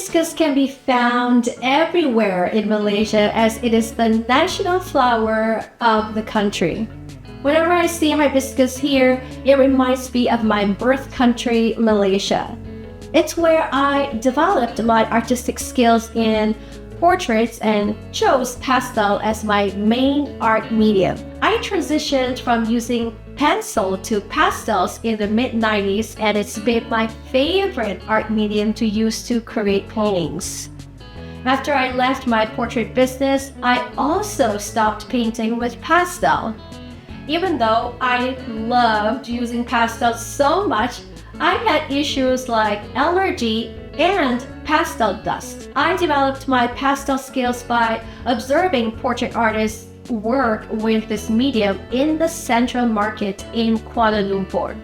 Hibiscus can be found everywhere in Malaysia as it is the national flower of the country. Whenever I see hibiscus here, it reminds me of my birth country, Malaysia. It's where I developed my artistic skills in portraits and chose pastel as my main art medium. I transitioned from using pencil to pastels in the mid-90s, and it's been my favorite art medium to use to create paintings. After I left my portrait business, I also stopped painting with pastel. Even though I loved using pastels so much, I had issues like allergy and pastel dust. I developed my pastel skills by observing portrait artists work with this medium in the central market in Kuala Lumpur.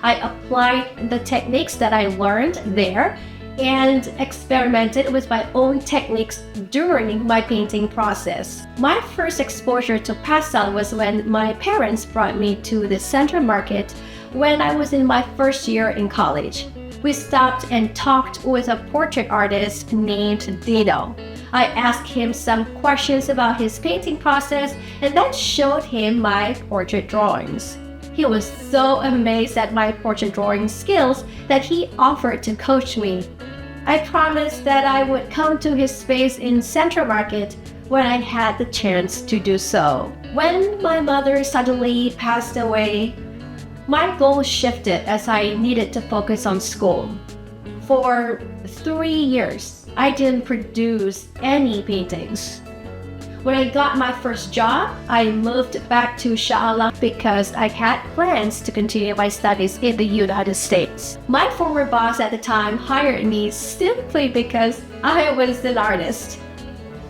I applied the techniques that I learned there and experimented with my own techniques during my painting process. My first exposure to pastel was when my parents brought me to the central market when I was in my first year in college. We stopped and talked with a portrait artist named Dino. I asked him some questions about his painting process and then showed him my portrait drawings. He was so amazed at my portrait drawing skills that he offered to coach me. I promised that I would come to his space in Central Market when I had the chance to do so. When my mother suddenly passed away, my goal shifted as I needed to focus on school. For 3 years, I didn't produce any paintings. When I got my first job, I moved back to Shah because I had plans to continue my studies in the United States. My former boss at the time hired me simply because I was an artist.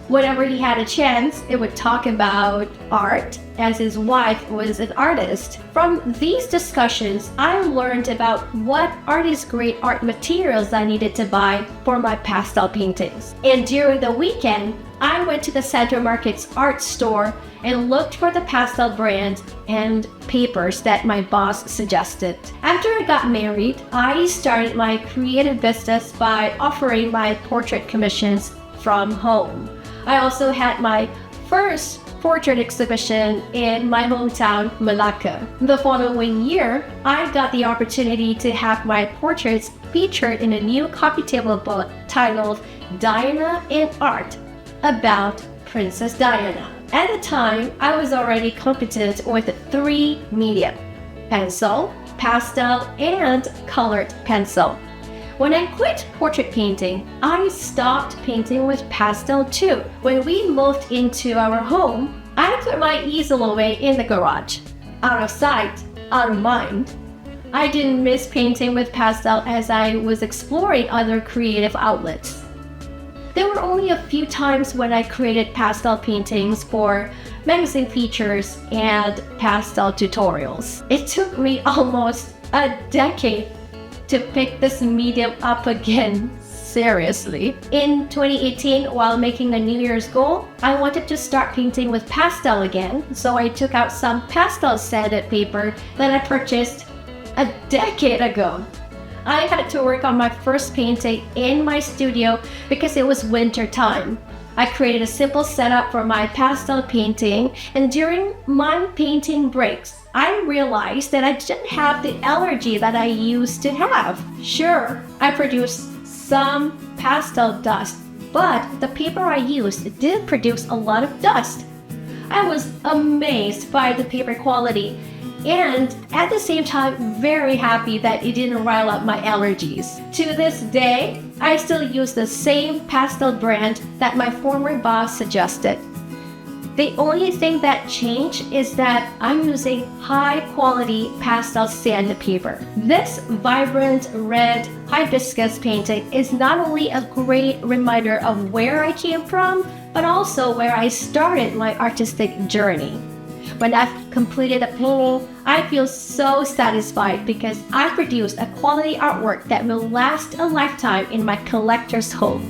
Whenever he had a chance, he would talk about art, as his wife was an artist. From these discussions, I learned about what artist-grade art materials I needed to buy for my pastel paintings. And during the weekend, I went to the Central Market's art store and looked for the pastel brands and papers that my boss suggested. After I got married, I started my creative business by offering my portrait commissions from home. I also had my first portrait exhibition in my hometown, Malacca. The following year, I got the opportunity to have my portraits featured in a new coffee table book titled Diana in Art, about Princess Diana. At the time, I was already competent with 3 medium: pencil, pastel, and colored pencil. When I quit portrait painting, I stopped painting with pastel too. When we moved into our home, I put my easel away in the garage. Out of sight, out of mind. I didn't miss painting with pastel as I was exploring other creative outlets. There were only a few times when I created pastel paintings for magazine features and pastel tutorials. It took me almost a decade to pick this medium up again seriously. In 2018, while making a New Year's goal, I wanted to start painting with pastel again, so I took out some pastel sanded paper that I purchased a decade ago. I had to work on my first painting in my studio because it was winter time. I created a simple setup for my pastel painting, and during my painting breaks, I realized that I didn't have the allergy that I used to have. Sure, I produced some pastel dust, but the paper I used did produce a lot of dust. I was amazed by the paper quality and at the same time very happy that it didn't rile up my allergies. To this day, I still use the same pastel brand that my former boss suggested. The only thing that changed is that I'm using high-quality pastel sandpaper. This vibrant red hibiscus painting is not only a great reminder of where I came from, but also where I started my artistic journey. When I've completed a painting, I feel so satisfied because I produced a quality artwork that will last a lifetime in my collector's home.